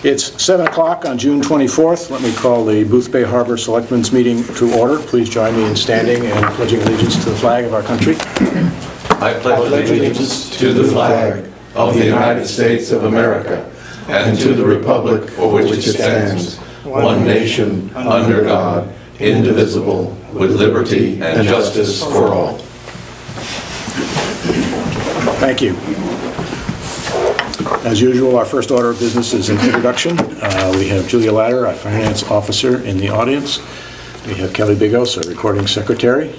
It's 7 o'clock on June 24th. Let me call the Booth Bay Harbor Selectmen's meeting to order. Please join me in standing and pledging allegiance to the flag of our country. I pledge allegiance to the flag of the United States of America and to the republic for which it stands, one nation, under God, indivisible, with liberty and justice for all. Thank you. As usual, our first order of business is an introduction. We have Julia Latter, our finance officer, in the audience. We have Kelly Bigos, our recording secretary.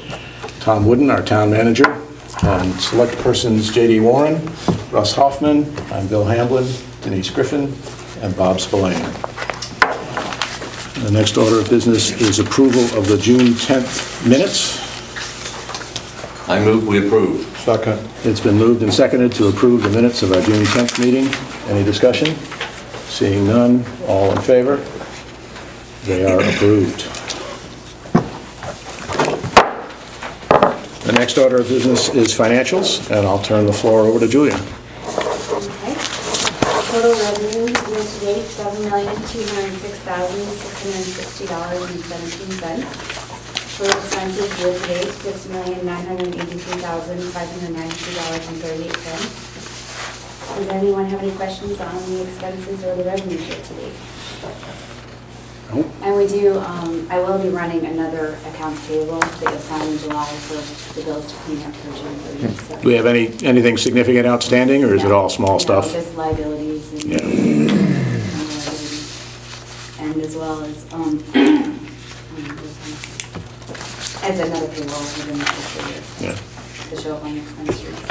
Tom Wooden, our town manager. And select persons J.D. Warren, Russ Hoffman, I'm Bill Hamblin, Denise Griffin, and Bob Spillane. The next order of business is approval of the June 10th minutes. I move we approve. Second. It's been moved and seconded to approve the minutes of our June 10th meeting. Any discussion? Seeing none, all in favor? They are approved. The next order of business is financials, and I'll turn the floor over to Julia. Okay. Total revenue year-to-date $7,206,660.17. Total expenses year-to-date $6,983,592.38. Does anyone have any questions on the expenses or the revenue year-to-date? Nope. And we do, I will be running another accounts payable that you'll sign in July for the bills to clean up for June 30th. So. Do we have anything significant outstanding, or is it all small stuff? Just liabilities and, and as well as another payroll within the fiscal year. Yeah. To show up on the expense sheets.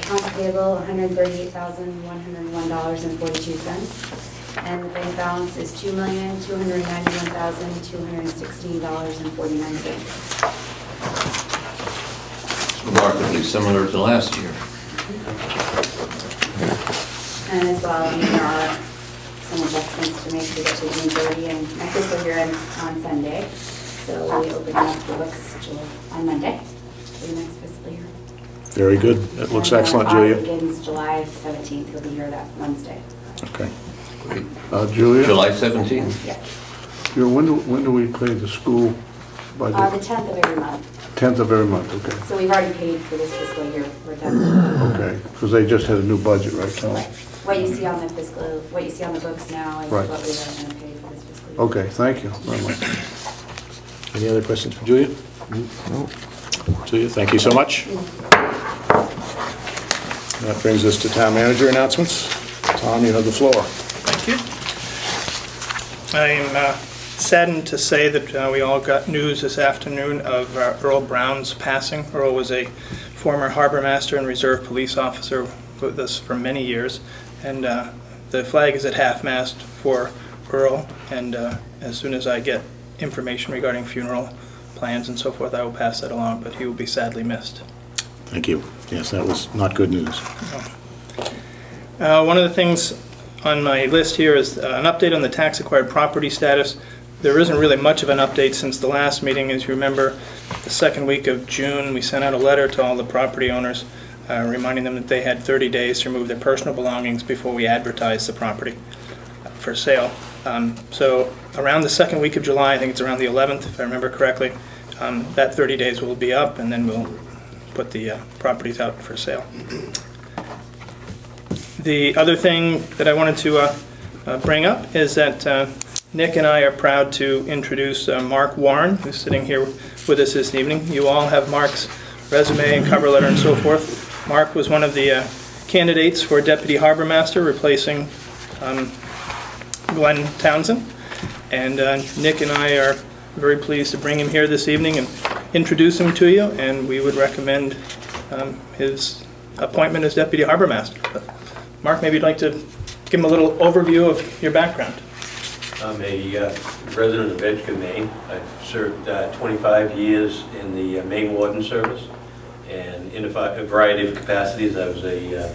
Accounts payable $138,101.42. And the bank balance is $2,291,216.49. Remarkably similar to last year. And as well, there are some adjustments to make to get to June 30, and my fiscal year ends on Sunday. So we open up the books on Monday for the next fiscal year. Very good. That looks excellent, Julia. Julia. Begins July 17th. We'll be here that Wednesday. Okay. Great. Julia? July 17th? Yes. When do we pay the school budget? The 10th of every month. 10th of every month, okay. So we've already paid for this fiscal year. We're done. Okay, because they just had a new budget, right, Tom? Right. What you see on the what you see on the books now is right. what we are going to pay for this fiscal year. Okay, thank you very much. Any other questions for Julia? No. Julia, thank you so much. That brings us to town manager announcements. Tom, you have the floor. Thank you. I am saddened to say that we all got news this afternoon of Earl Brown's passing. Earl was a former harbor master and reserve police officer with us for many years, and the flag is at half-mast for Earl, and as soon as I get information regarding funeral plans and so forth, I will pass that along, but he will be sadly missed. Thank you. Yes, that was not good news. One of the things on my list here is an update on the tax acquired property status. There isn't really much of an update since the last meeting. As you remember, the second week of June, we sent out a letter to all the property owners reminding them that they had 30 days to remove their personal belongings before we advertised the property for sale. So around the second week of July, I think it's around the 11th, if I remember correctly, that 30 days will be up, and then we'll put the properties out for sale. The other thing that I wanted to bring up is that Nick and I are proud to introduce Mark Warren, who's sitting here with us this evening. You all have Mark's resume and cover letter and so forth. Mark was one of the candidates for Deputy Harbor Master, replacing Glenn Townsend. And Nick and I are very pleased to bring him here this evening and introduce him to you, and we would recommend his appointment as Deputy Harbor Master. But Mark, maybe you'd like to give him a little overview of your background. I'm a resident of Edgecombe, Maine. I've served 25 years in the Maine Warden Service, and in a variety of capacities. I was a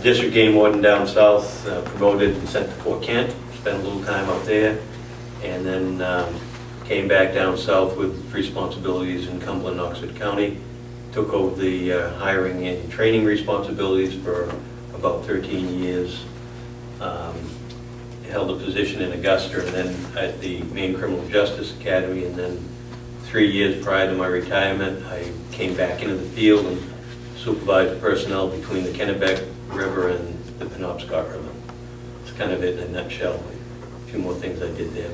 district game warden down south, promoted and sent to Fort Kent, spent a little time up there, and then came back down south with responsibilities in Cumberland, Oxford County. Took over the hiring and training responsibilities for about 13 years. held a position in Augusta and then at the Maine Criminal Justice Academy, and then 3 years prior to my retirement, I came back into the field and supervised personnel between the Kennebec River and the Penobscot River. That's kind of it in a nutshell. A few more things I did there.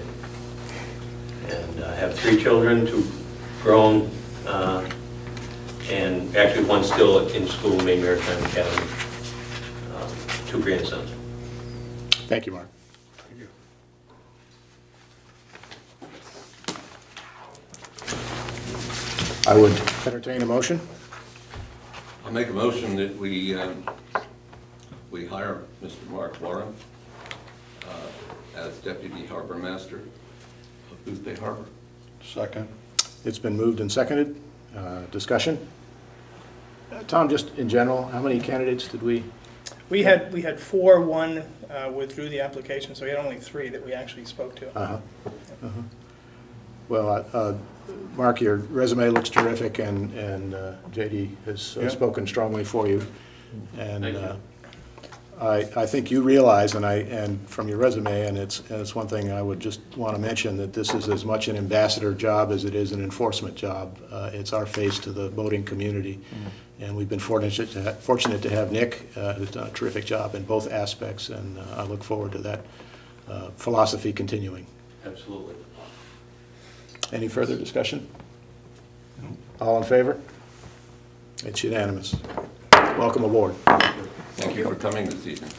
And I have 3 children, 2 grown, and actually one still in school, Maine Maritime Academy. 2 grandsons. Thank you, Mark. I would entertain a motion. I'll make a motion that we hire Mr. Mark Warren as Deputy Harbor Master of Booth Bay Harbor. Second. It's been moved and seconded. Discussion? Tom, just in general, how many candidates did we? We had 4. One withdrew the application, so we had only 3 that we actually spoke to. Well, Mark, your resume looks terrific, and JD has spoken strongly for you. And Thank you. I think you realize, and from your resume, and it's one thing I would just want to mention, that this is as much an ambassador job as it is an enforcement job. It's our face to the boating community, and we've been fortunate to have Nick, who's done a terrific job in both aspects, and I look forward to that philosophy continuing. Absolutely. Any further discussion? All in favor? It's unanimous. Welcome aboard. Thank you for coming this evening.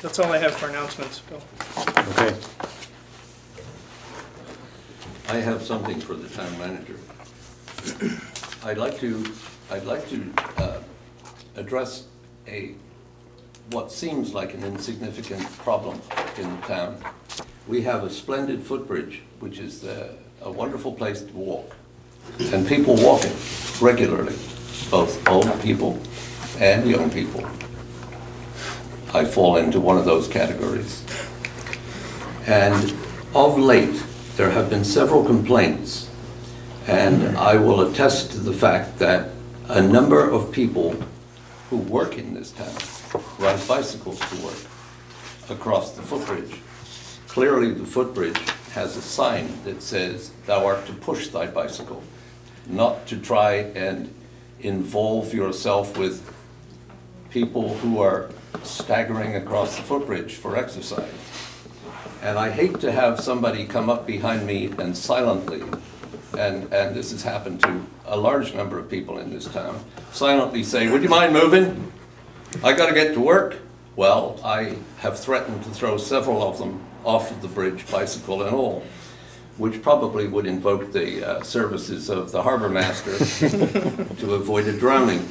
That's all I have for announcements, Bill. Okay. I have something for the town manager. I'd like to address what seems like an insignificant problem in the town. We have a splendid footbridge, which is a wonderful place to walk, and people walk it regularly, both old people and young people. I fall into one of those categories. And of late, there have been several complaints, and I will attest to the fact that a number of people who work in this town ride bicycles to work across the footbridge. Clearly, the footbridge has a sign that says, "Thou art to push thy bicycle," not to try and involve yourself with people who are staggering across the footbridge for exercise. And I hate to have somebody come up behind me and silently, and this has happened to a large number of people in this town, silently say, "Would you mind moving? I got to get to work." Well, I have threatened to throw several of them off of the bridge, bicycle and all, which probably would invoke the services of the harbor master to avoid a drowning.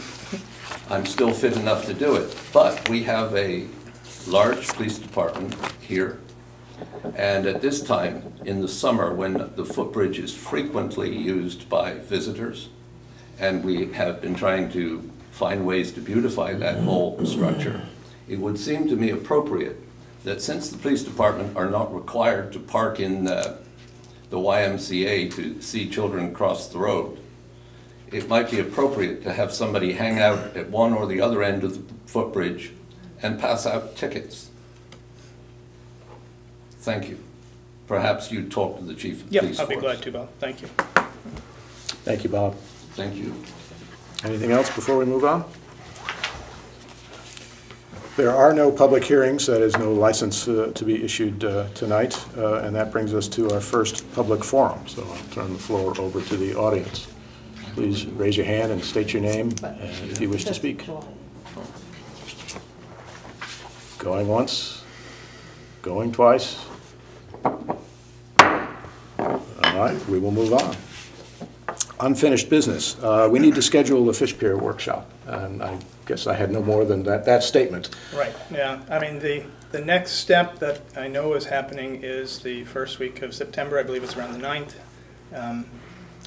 I'm still fit enough to do it, but we have a large police department here, and at this time in the summer, when the footbridge is frequently used by visitors, and we have been trying to find ways to beautify that whole structure, it would seem to me appropriate that, since the police department are not required to park in the YMCA to see children cross the road, it might be appropriate to have somebody hang out at one or the other end of the footbridge and pass out tickets. Thank you. Perhaps you'd talk to the chief of police. Yep, I'll be glad to, Bob. Thank you. Thank you, Bob. Thank you. Anything else before we move on? There are no public hearings, that is, no license to be issued tonight, and that brings us to our first public forum. So I'll turn the floor over to the audience. Please raise your hand and state your name and if you wish to speak. Going once, going twice. All right, we will move on. Unfinished business. We need to schedule the fish pier workshop, and I guess I had no more than that statement. Right, yeah. I mean, the next step that I know is happening is the first week of September. I believe it's around the 9th.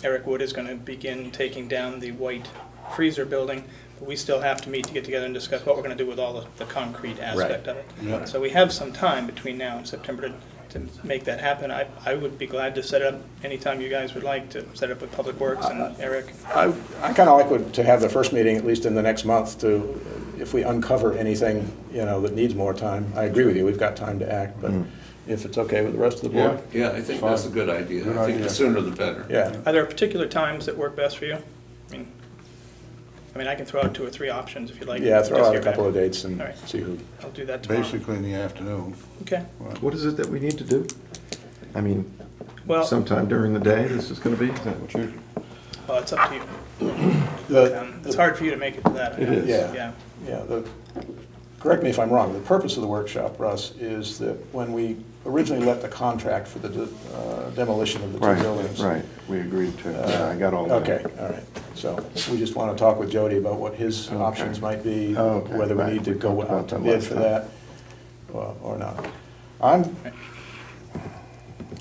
Eric Wood is going to begin taking down the white freezer building, but we still have to meet to get together and discuss what we're going to do with all the concrete aspect of it. Yep. So we have some time between now and September to to make that happen. I would be glad to set it up anytime you guys would like to set it up with Public Works and Eric. I kind of like to have the first meeting, at least in the next month, to, if we uncover anything, you know, that needs more time. I agree with you, we've got time to act, but if it's okay with the rest of the board? Yeah, I think that's a good idea. I think the sooner the better. Yeah. Are there particular times that work best for you? I mean, I can throw out 2 or 3 options if you'd like. Yeah, throw Just out a hear couple back. of dates and All right. see who. I'll do that tomorrow. Basically in the afternoon. Okay. What is it that we need to do? I mean, Well, sometime during the day this is going to be? Is that what you're... well, it's up to you. It's hard for you to make it to that. I It know. is. Yeah. Yeah, correct me if I'm wrong, the purpose of the workshop, Russ, is that when we originally let the contract for the demolition of the 2 buildings. Right, we agreed to, yeah, I got all that. Okay, all right. So we just want to talk with Jody about what his options might be, Okay, whether we right. need to We go talked about out to that bid last for time. that or not.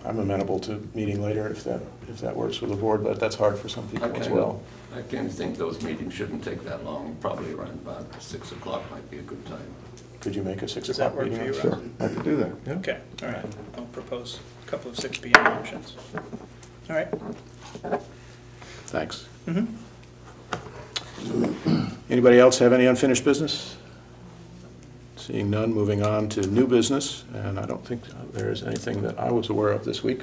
I'm amenable to meeting later if that works with the board, but that's hard for some people as well. I kind of think those meetings shouldn't take that long. Probably around about 6 o'clock might be a good time. Could you make a 6 Does that o'clock work meeting? for you, Sure, I could do that, yeah. Okay, all right. I'll propose a couple of 6 p.m. options. All right. Thanks. Mm-hmm. Anybody else have any unfinished business? Seeing none, moving on to new business, and I don't think there is anything that I was aware of this week.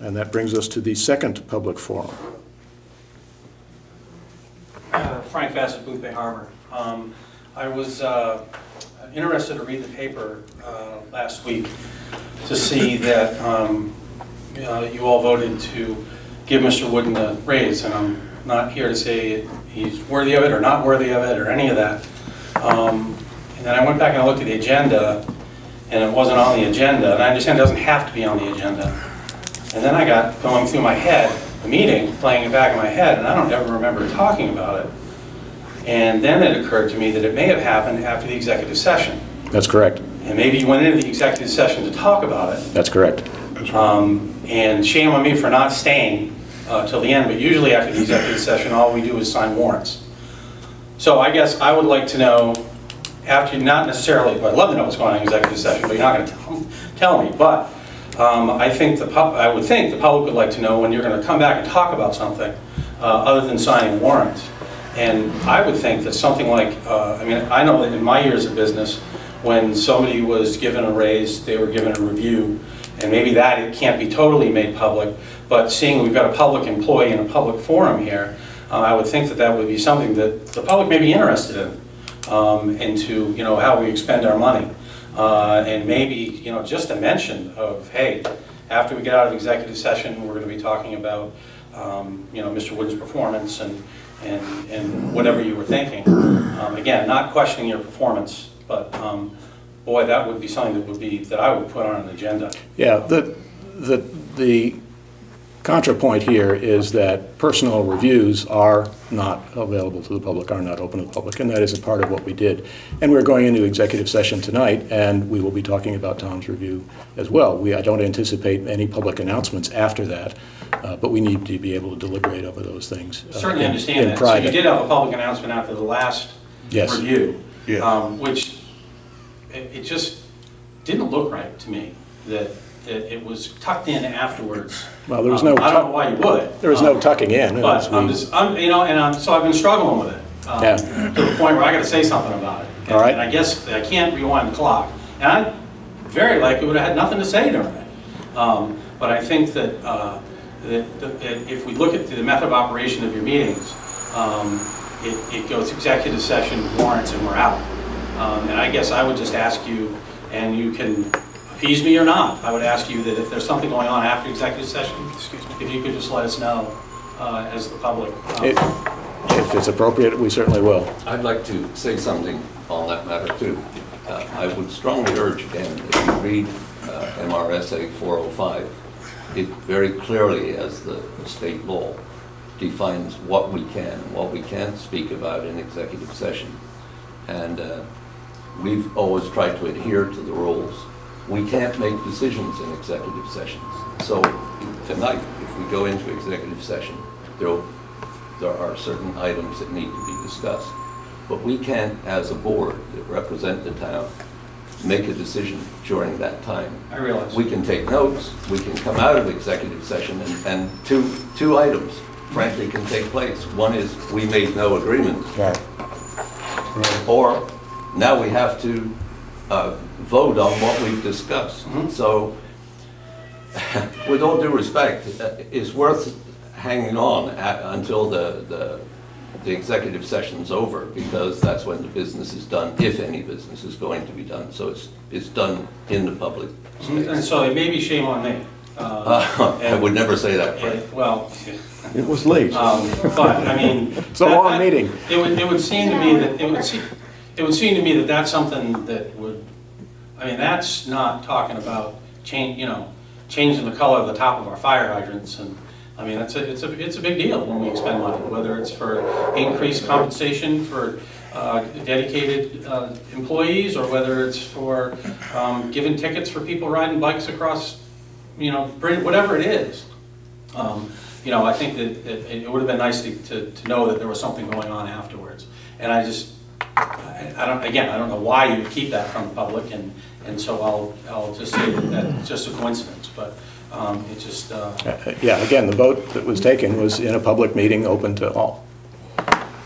And that brings us to the second public forum. Frank Bassett, Booth Bay Harbor. I was interested to read the paper last week to see that you all voted to give Mr. Wooden a raise, and I'm not here to say he's worthy of it or not worthy of it or any of that. And then I went back and I looked at the agenda, and it wasn't on the agenda, and I understand it doesn't have to be on the agenda. And then I got going through my head, the meeting, playing it back in my head, and I don't ever remember talking about it. And then it occurred to me that it may have happened after the executive session. That's correct. And maybe you went into the executive session to talk about it. That's correct. And shame on me for not staying till the end, but usually after the executive session, all we do is sign warrants. So I guess I would like to know, after, not necessarily, well, I'd love to know what's going on in executive session, but you're not going to tell me. But I would think the public would like to know when you're going to come back and talk about something other than signing warrants. And I would think that something like, I mean, I know that in my years of business, when somebody was given a raise, they were given a review, and maybe that it can't be totally made public, but seeing we've got a public employee in a public forum here, I would think that that would be something that the public may be interested in, into, you know, how we expend our money. And maybe, you know, just a mention of, hey, after we get out of executive session, we're going to be talking about, you know, Mr. Wood's performance and whatever you were thinking. Again, not questioning your performance, but boy, that would be something that I would put on an agenda. Yeah, the contrapoint here is that personal reviews are not available to the public, are not open to the public, and that isn't part of what we did. And we're going into executive session tonight, and we will be talking about Tom's review as well. I don't anticipate any public announcements after that, but we need to be able to deliberate over those things. Certainly understand that. So you did have a public announcement after the last review, which it just didn't look right to me that it was tucked in afterwards. Well, there was no. I don't know why you would. There was no tucking in. But you know, so I've been struggling with it to the point where I got to say something about it. And, all right. And I guess I can't rewind the clock. And I very likely would have had nothing to say during it. But I think that, if we look at the method of operation of your meetings, it goes executive session, warrants, and we're out. And I guess I would just ask you, and you can appease me or not, I would ask you that if there's something going on after executive session, if you could just let us know as the public. If it's appropriate, we certainly will. I'd like to say something on that matter too. I would strongly urge, again, if you read MRSA 405, it very clearly, as the state law, defines what we can and what we can't speak about in executive session. And we've always tried to adhere to the rules. We can't make decisions in executive sessions. So tonight, if we go into executive session, there are certain items that need to be discussed. But we can't, as a board that represent the town, make a decision during that time. I realize. We can take notes, we can come out of executive session, and two items, frankly, can take place. One is, we made no agreement. Right. Or, now we have to vote on what we've discussed. So, with all due respect, it's worth hanging on until the executive session's over, because that's when the business is done, if any business is going to be done. So it's done in the public space. And so it may be shame on me. I would never say that, Frank. Well, It was late. but I mean, It's a long meeting. It would seem to me that it would seem to me that that's something that would. I mean, that's not talking about changing the color of the top of our fire hydrants, and I mean it's a big deal when we expend money, whether it's for increased compensation for dedicated employees, or whether it's for giving tickets for people riding bikes across, whatever it is. I think that it would have been nice to know that there was something going on afterwards. And I don't know why you would keep that from the public, and so I'll just say that it's just a coincidence, but it just... Yeah, again, the vote that was taken was in a public meeting open to all.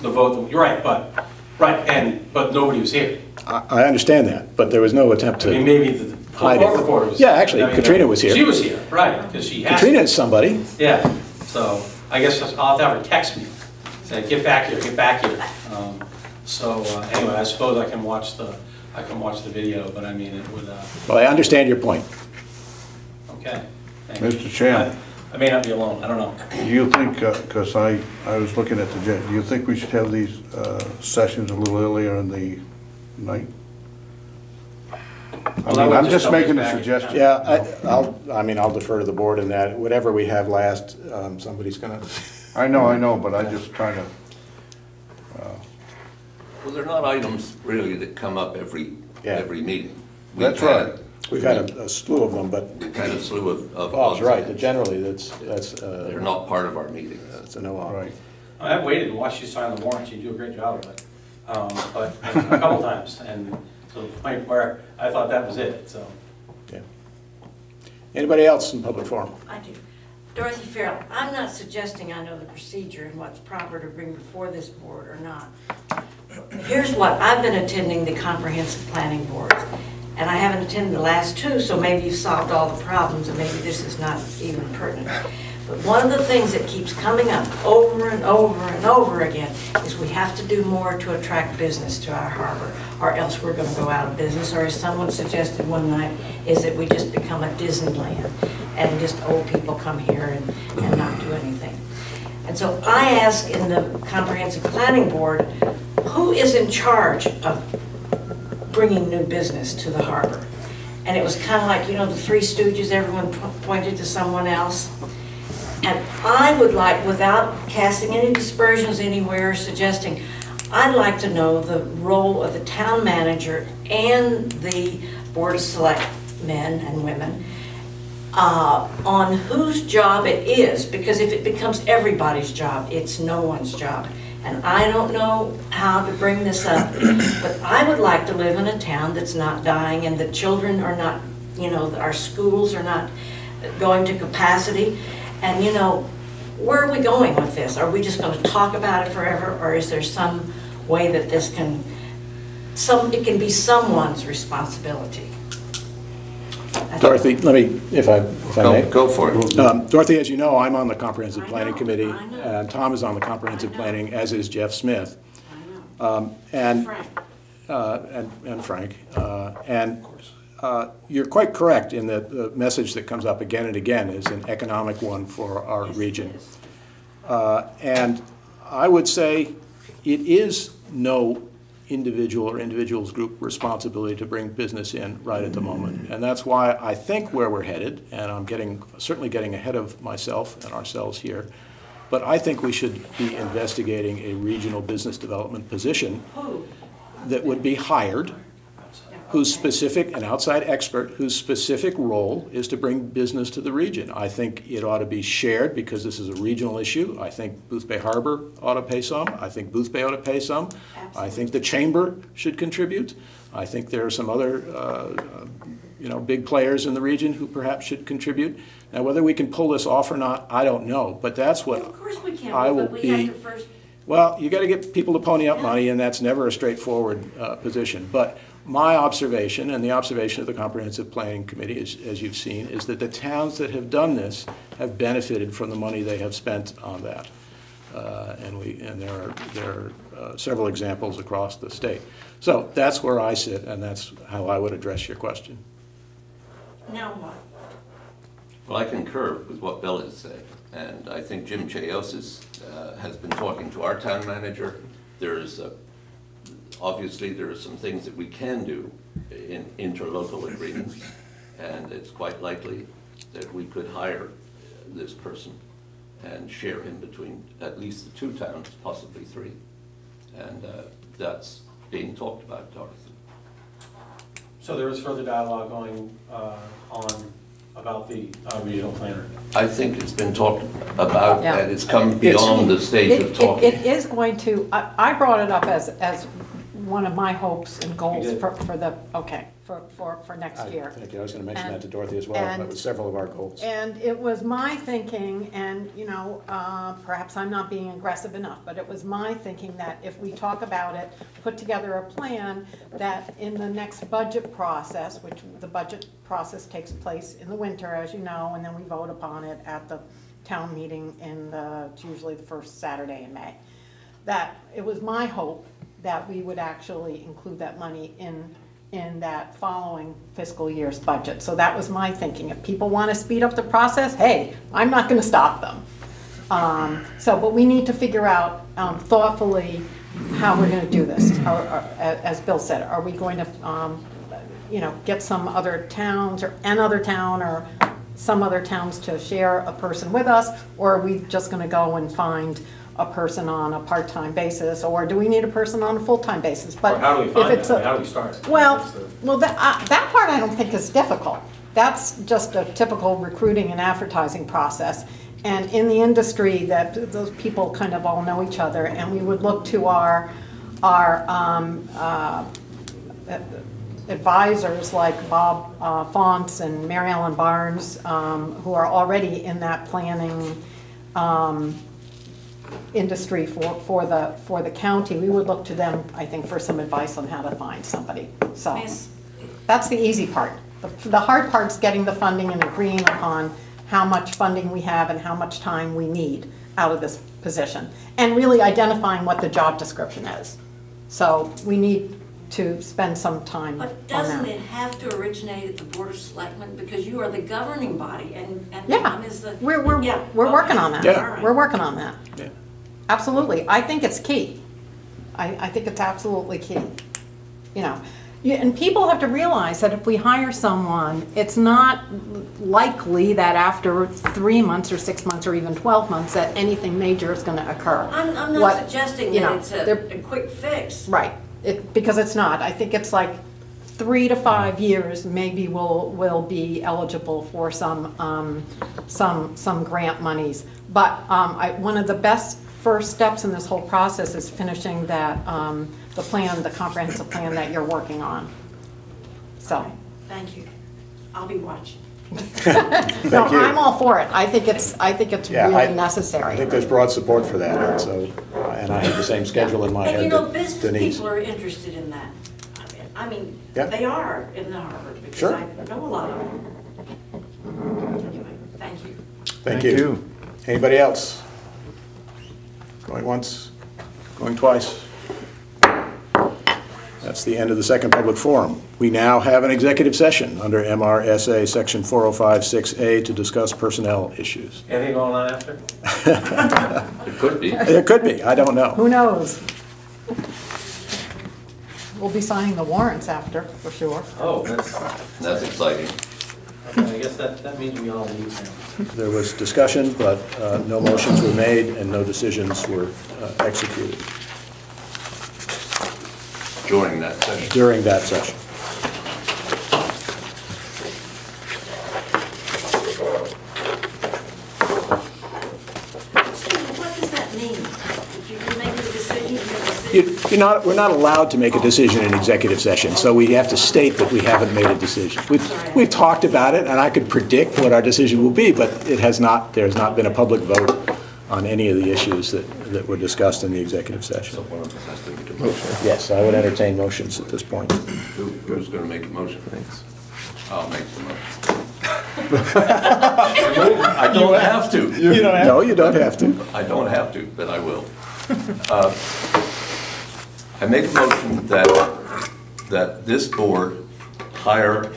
The vote, you're right, but nobody was here. I understand that, but there was no attempt to I mean, maybe the hide court it. reporter was Yeah, actually, Katrina was here. She was here, right, because she has Katrina is somebody. Yeah, so I guess I'll have to have her text me, say, get back here, get back here. Anyway, I suppose I can watch the video, but I mean, it would... Well, I understand your point. Okay. Thank you. Mr. Chairman. I may not be alone, I don't know. Do you think, because I was looking at do you think we should have these sessions a little earlier in the night? I'm just making a suggestion. Yeah, I'll defer to the board in that. Whatever we have last, somebody's going to... I know, but I'm just trying to... Well, they're not items really that come up every meeting. That's right. We've had a slew of them, but We've had a slew of Bob's odds right, and that ends. generally that's They're not part of our meetings. that's a no-op. Right. I've waited and watched you sign the warrants, you do a great job of it. But a couple times, and to the point where I thought that was it, so. Yeah. Anybody else in public forum? I do. Dorothy Farrell, I'm not suggesting I know the procedure and what's proper to bring before this board or not. Here's what, I've been attending the comprehensive planning boards, and I haven't attended the last two, so maybe you've solved all the problems, and maybe this is not even pertinent. But one of the things that keeps coming up over and over and over again is we have to do more to attract business to our harbor, or else we're going to go out of business. Or as someone suggested one night, is that we just become a Disneyland and just old people come here and not do anything. And so I ask in the Comprehensive Planning Board, who is in charge of bringing new business to the harbor? And it was kind of like, the Three Stooges, everyone pointed to someone else. And I would like, without casting any dispersions anywhere, suggesting, I'd like to know the role of the town manager and the Board of Selectmen and women on whose job it is, because if it becomes everybody's job, it's no one's job. And I don't know how to bring this up, but I would like to live in a town that's not dying and the children are not, our schools are not going to capacity. And where are we going with this? Are we just going to talk about it forever, or is there some way that this can, it can be someone's responsibility? Dorothy, let me, if I may. Go for it. Dorothy, as you know, I'm on the Comprehensive Planning Committee, I know. and Tom is on the Comprehensive Planning, as is Jeff Smith. I know. And Frank. Frank. You're quite correct in that the message that comes up again and again is an economic one for our region. And I would say it is no individual or individuals group responsibility to bring business in right at the moment. And that's why I think where we're headed, and I'm certainly getting ahead of myself and ourselves here, but I think we should be investigating a regional business development position that would be hired, whose specific, an outside expert, whose specific role is to bring business to the region. I think it ought to be shared because this is a regional issue. I think Booth Bay Harbor ought to pay some. I think Booth Bay ought to pay some. I think the Chamber should contribute. I think there are some other big players in the region who perhaps should contribute. Now, whether we can pull this off or not, I don't know, but that's what Of course we can, I will but we have be. to first. Well, you got to get people to pony up money, and that's never a straightforward position. But my observation, and the observation of the Comprehensive Planning Committee, as you've seen, is that the towns that have done this have benefited from the money they have spent on that. And there are several examples across the state. So that's where I sit, and that's how I would address your question. Now what? Well, I concur with what Bill has said, and I think Jim Chaosis has been talking to our town manager. Obviously, there are some things that we can do in interlocal agreements, and it's quite likely that we could hire this person and share him between at least the 2 towns, possibly 3. And that's being talked about, Dorothy. So there is further dialogue going on about the regional planner. I think it's been talked about, Yeah. and it's come beyond the stage of talking. It is going to, I brought it up as one of my hopes and goals You did. for next year. Thank you. I was going to mention And- that to Dorothy as well. That and- was several of our goals. And it was my thinking, and, perhaps I'm not being aggressive enough, but it was my thinking that if we talk about it, put together a plan, that in the next budget process, which the budget process takes place in the winter, as you know, and then we vote upon it at the town meeting it's usually the first Saturday in May, that it was my hope that we would actually include that money in that following fiscal year's budget. So that was my thinking. If people want to speed up the process, hey, I'm not going to stop them. But we need to figure out thoughtfully how we're going to do this. As Bill said, are we going to, get some other towns or another town or some other towns to share a person with us, or are we just going to go and find a person on a part-time basis, or do we need a person on a full-time basis? But Or how do we if find it's that? How do we start? Well, That's the- that part I don't think is difficult. That's just a typical recruiting and advertising process. And in the industry, those people kind of all know each other, and we would look to our advisors like Bob Fonts and Mary Ellen Barnes, who are already in that planning industry for the county. We would look to them, I think, for some advice on how to find somebody. So Miss- that's the easy part. The hard part's getting the funding and agreeing upon how much funding we have and how much time we need out of this position, and really identifying what the job description is. So we need to spend some time on But doesn't that. it have to originate at the Board of Selectmen, because you are the governing body, and Yeah, Tom is the. we're Yeah, working okay. on that. Yeah. All right. We're working on that. Yeah. Absolutely. I think it's key. I think it's absolutely key. And people have to realize that if we hire someone, it's not likely that after 3 months or 6 months or even 12 months that anything major is going to occur. I'm not What- suggesting you that know, it's they're- a quick fix. Right, because it's not. I think it's like 3 to 5 years, maybe we'll be eligible for some grant monies. But one of the best first steps in this whole process is finishing that, the comprehensive plan that you're working on. So, Thank you. I'll be watching. no, you. I'm all for it. I think it's Yeah, really necessary. I think there's broad support for that, and so, and I have the same schedule in my And head that business Denise. people are interested in that. I mean, Yeah. they are in the Harvard, because Sure. I know a lot of them. Anyway, thank you. Thank you. Anybody else? Going once, going twice? That's the end of the second public forum. We now have an executive session under MRSA Section 405-6A to discuss personnel issues. Anything going on after? It could be. There could be, I don't know. Who knows? We'll be signing the warrants after, for sure. Oh, That's exciting. I guess that means we all leave now. There was discussion, but no motions were made and no decisions were executed During that session. during that session. Steve, what does that mean? Did you make the decision, you made a decision we're not allowed to make a decision in executive session, so we have to state that we haven't made a decision. We've talked about it, and I could predict what our decision will be, but there has not been a public vote on any of the issues that were discussed in the executive session. So one of us has to make a motion. Yes, I would entertain motions at this point. Who's going to make the motion? Thanks. I'll make the motion. I don't have to. No, you don't have to. I don't have to, but I will. I make a motion that this board hire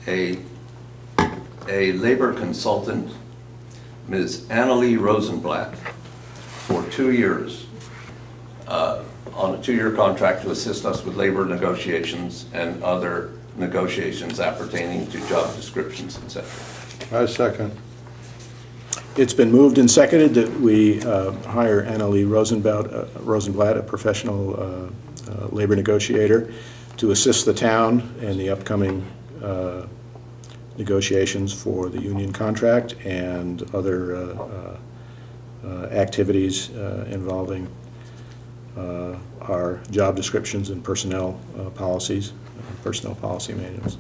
a labor consultant, Ms. Annalee Rosenblatt, for 2 years on a 2-year contract to assist us with labor negotiations and other negotiations appertaining to job descriptions, etc. I second. It's been moved and seconded that we hire Annalee Rosenblatt, a professional labor negotiator, to assist the town in the upcoming negotiations for the union contract and other activities involving our job descriptions and personnel policies, personnel policy manuals.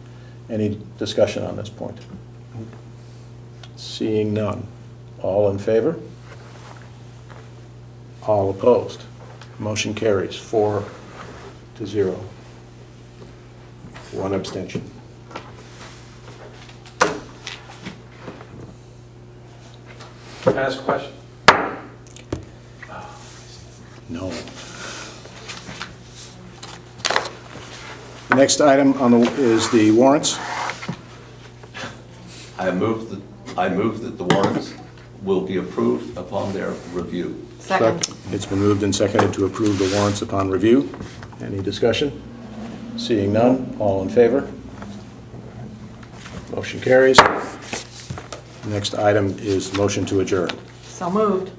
Any discussion on this point? Seeing none. All in favor? All opposed? Motion carries 4-0. 1 abstention. Can I ask a question? No. The next item is the warrants. I move that the warrants will be approved upon their review. Second. It's been moved and seconded to approve the warrants upon review. Any discussion? Seeing none, all in favor? Motion carries. Next item is motion to adjourn. So moved.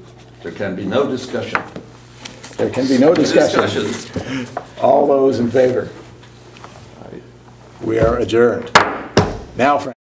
There can be no discussion. There can be no discussion. All those in favor? We are adjourned. Now, Frank.